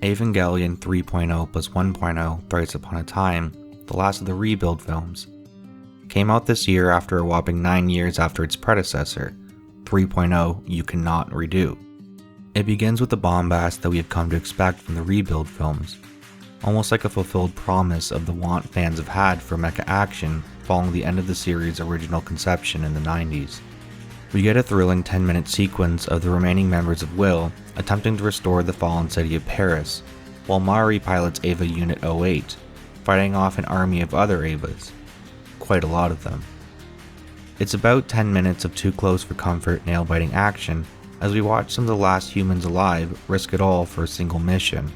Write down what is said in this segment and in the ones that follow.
Evangelion 3.0 plus 1.0 Thrice Upon a Time, the last of the Rebuild films, came out this year after a whopping 9 years after its predecessor, 3.0 You Cannot Redo. It begins with the bombast that we have come to expect from the Rebuild films, almost like a fulfilled promise of the want fans have had for mecha action following the end of the series' original conception in the 90s. We get a thrilling 10-minute sequence of the remaining members of Will attempting to restore the fallen city of Paris, while Mari pilots Eva Unit 08, fighting off an army of other Evas. Quite a lot of them. It's about 10 minutes of too close for comfort nail-biting action as we watch some of the last humans alive risk it all for a single mission.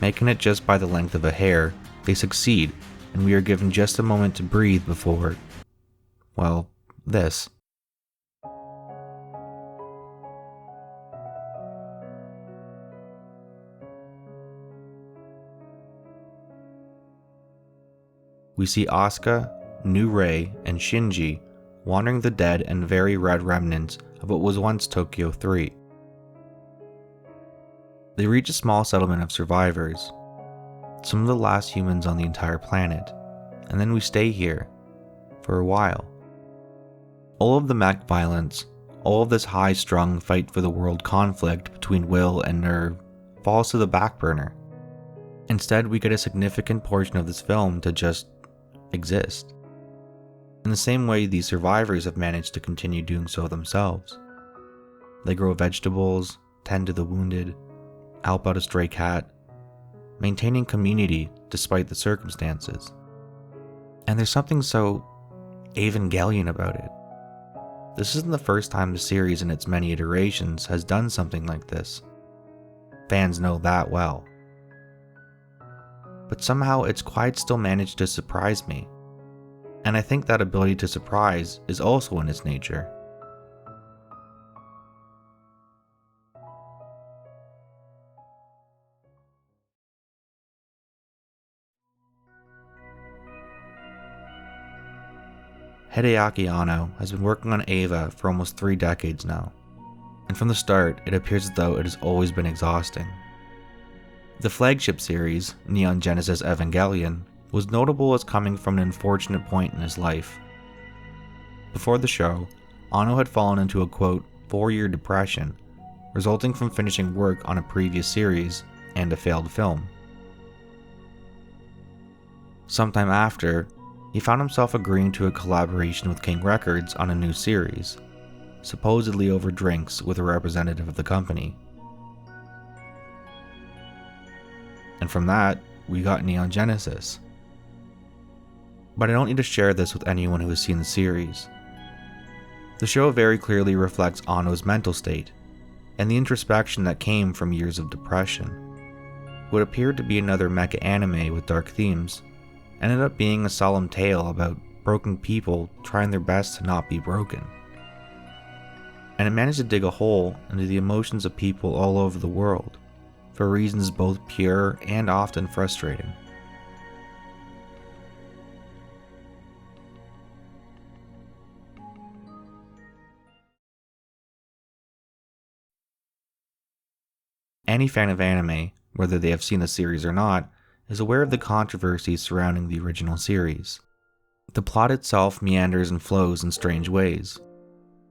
Making it just by the length of a hair, they succeed, and we are given just a moment to breathe before, well, this. We see Asuka, New Rei, and Shinji wandering the dead and very red remnants of what was once Tokyo 3. They reach a small settlement of survivors, some of the last humans on the entire planet, and then we stay here for a while. All of the mech violence, all of this high-strung fight for the world conflict between Will and Nerve falls to the back burner. Instead, we get a significant portion of this film to just exist. In the same way these survivors have managed to continue doing so themselves. They grow vegetables, tend to the wounded, help out a stray cat, maintaining community despite the circumstances. And there's something so Evangelion about it. This isn't the first time the series in its many iterations has done something like this. Fans know that well. But somehow its quite still managed to surprise me. And I think that ability to surprise is also in its nature. Hideaki Anno has been working on Eva for almost 3 decades now, and from the start it appears as though it has always been exhausting. The flagship series, Neon Genesis Evangelion, was notable as coming from an unfortunate point in his life. Before the show, Anno had fallen into a quote 4-year depression, resulting from finishing work on a previous series and a failed film. Sometime after, he found himself agreeing to a collaboration with King Records on a new series, supposedly over drinks with a representative of the company. And from that, we got Neon Genesis. But I don't need to share this with anyone who has seen the series. The show very clearly reflects Anno's mental state, and the introspection that came from years of depression. What appeared to be another mecha anime with dark themes, ended up being a solemn tale about broken people trying their best to not be broken. And it managed to dig a hole into the emotions of people all over the world, for reasons both pure and often frustrating. Any fan of anime, whether they have seen the series or not, is aware of the controversies surrounding the original series. The plot itself meanders and flows in strange ways,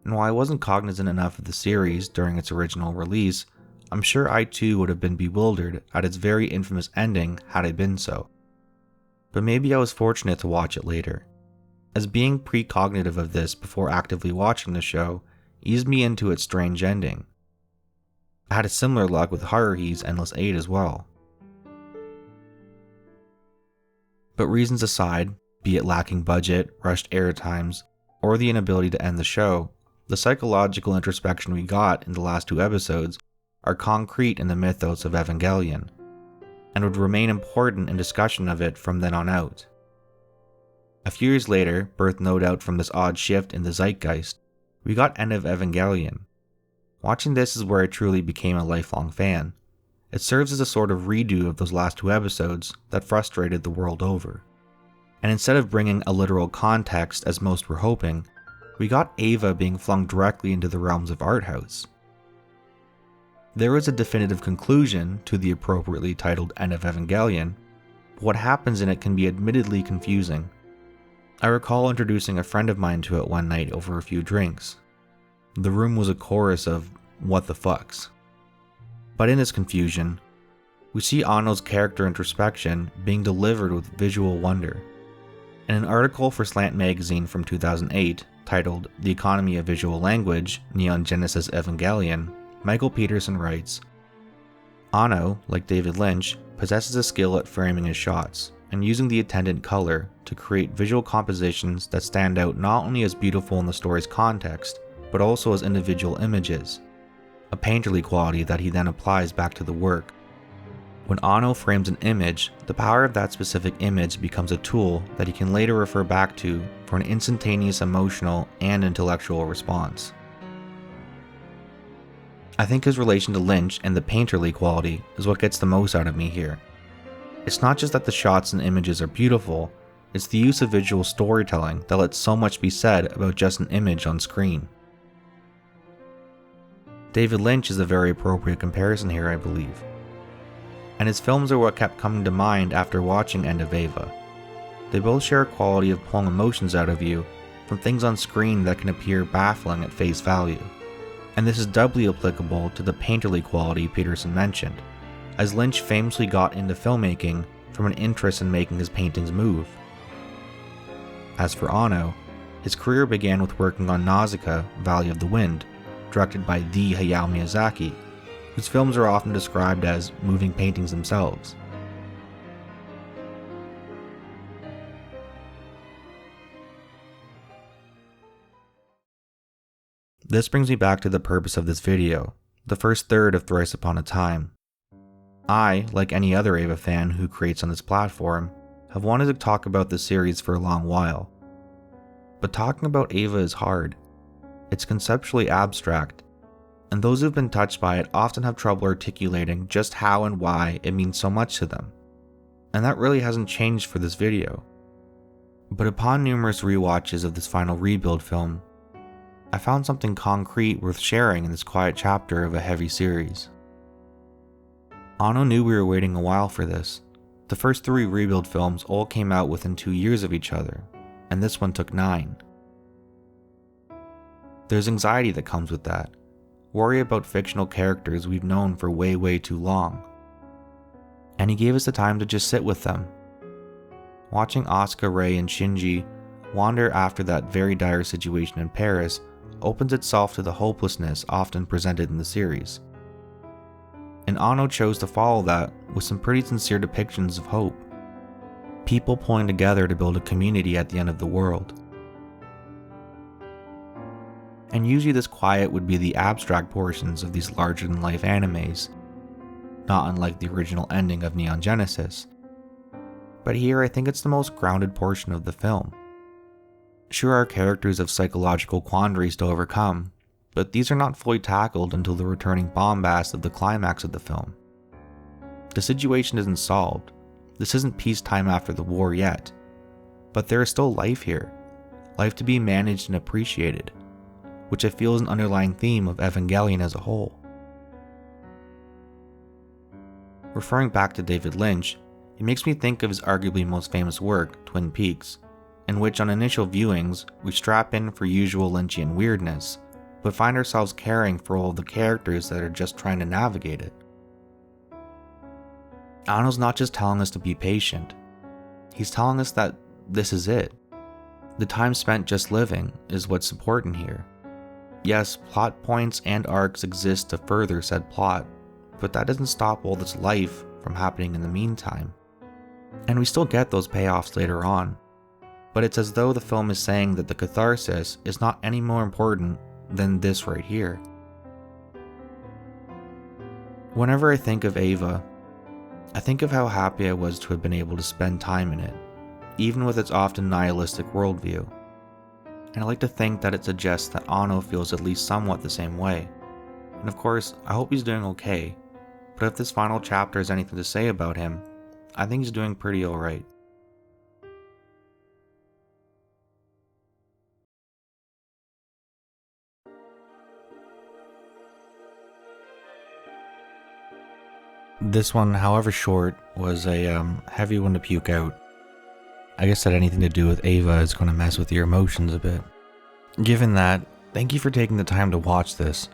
and while I wasn't cognizant enough of the series during its original release, I'm sure I too would have been bewildered at its very infamous ending had I been so. But maybe I was fortunate to watch it later, as being precognitive of this before actively watching the show eased me into its strange ending. I had a similar luck with Haruhi's Endless 8 as well. But reasons aside, be it lacking budget, rushed air times, or the inability to end the show, the psychological introspection we got in the last 2 episodes are concrete in the mythos of Evangelion, and would remain important in discussion of it from then on out. A few years later, birthed no doubt from this odd shift in the zeitgeist, we got End of Evangelion. Watching this is where I truly became a lifelong fan. It serves as a sort of redo of those last 2 episodes that frustrated the world over. And instead of bringing a literal context as most were hoping, we got Eva being flung directly into the realms of art house. There is a definitive conclusion to the appropriately titled End of Evangelion, but what happens in it can be admittedly confusing. I recall introducing a friend of mine to it one night over a few drinks. The room was a chorus of what the fucks. But in this confusion, we see Anno's character introspection being delivered with visual wonder. In an article for Slant Magazine from 2008, titled The Economy of Visual Language, Neon Genesis Evangelion, Michael Peterson writes, Anno, like David Lynch, possesses a skill at framing his shots and using the attendant color to create visual compositions that stand out not only as beautiful in the story's context, but also as individual images, a painterly quality that he then applies back to the work. When Anno frames an image, the power of that specific image becomes a tool that he can later refer back to for an instantaneous emotional and intellectual response. I think his relation to Lynch and the painterly quality is what gets the most out of me here. It's not just that the shots and images are beautiful, it's the use of visual storytelling that lets so much be said about just an image on screen. David Lynch is a very appropriate comparison here, I believe. And his films are what kept coming to mind after watching End of Eva. They both share a quality of pulling emotions out of you from things on screen that can appear baffling at face value. And this is doubly applicable to the painterly quality Peterson mentioned, as Lynch famously got into filmmaking from an interest in making his paintings move. As for Anno, his career began with working on Nausicaa, Valley of the Wind, directed by the Hayao Miyazaki, whose films are often described as moving paintings themselves. This brings me back to the purpose of this video, the first third of Thrice Upon a Time. I, like any other Eva fan who creates on this platform, have wanted to talk about this series for a long while. But talking about Eva is hard. It's conceptually abstract, and those who've been touched by it often have trouble articulating just how and why it means so much to them. And that really hasn't changed for this video. But upon numerous rewatches of this final Rebuild film, I found something concrete worth sharing in this quiet chapter of a heavy series. Anno knew we were waiting a while for this. The first 3 Rebuild films all came out within 2 years of each other, and this one took 9. There's anxiety that comes with that. Worry about fictional characters we've known for way too long. And he gave us the time to just sit with them. Watching Asuka, Rei, and Shinji wander after that very dire situation in Paris opens itself to the hopelessness often presented in the series. And Anno chose to follow that with some pretty sincere depictions of hope. People pulling together to build a community at the end of the world. And usually this quiet would be the abstract portions of these larger-than-life animes, not unlike the original ending of Neon Genesis. But here I think it's the most grounded portion of the film. Sure, our characters have psychological quandaries to overcome, but these are not fully tackled until the returning bombast of the climax of the film. The situation isn't solved. This isn't peacetime after the war yet. But there is still life here. Life to be managed and appreciated, which I feel is an underlying theme of Evangelion as a whole. Referring back to David Lynch, it makes me think of his arguably most famous work, Twin Peaks, in which on initial viewings we strap in for usual Lynchian weirdness, but find ourselves caring for all of the characters that are just trying to navigate it. Anno's not just telling us to be patient, he's telling us that this is it. The time spent just living is what's important here. Yes, plot points and arcs exist to further said plot, but that doesn't stop all this life from happening in the meantime. And we still get those payoffs later on, but it's as though the film is saying that the catharsis is not any more important than this right here. Whenever I think of Eva, I think of how happy I was to have been able to spend time in it, even with its often nihilistic worldview. And I like to think that it suggests that Anno feels at least somewhat the same way. And of course, I hope he's doing okay, but if this final chapter has anything to say about him, I think he's doing pretty alright. This one, however short, was a heavy one to puke out. I guess that anything to do with Ava is going to mess with your emotions a bit. Given that, thank you for taking the time to watch this.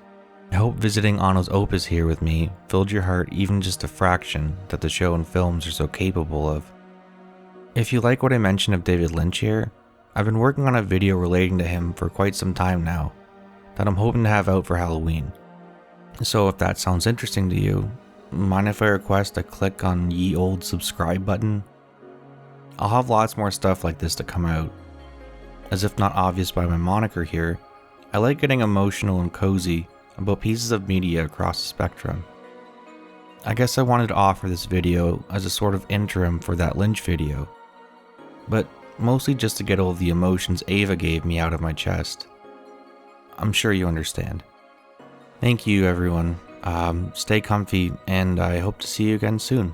I hope visiting Anno's opus here with me filled your heart even just a fraction that the show and films are so capable of. If you like what I mentioned of David Lynch here, I've been working on a video relating to him for quite some time now, that I'm hoping to have out for Halloween. So if that sounds interesting to you, mind if I request a click on ye old subscribe button? I'll have lots more stuff like this to come out. As if not obvious by my moniker here, I like getting emotional and cozy about pieces of media across the spectrum. I guess I wanted to offer this video as a sort of interim for that Lynch video, but mostly just to get all the emotions Ava gave me out of my chest. I'm sure you understand. Thank you everyone, stay comfy, and I hope to see you again soon.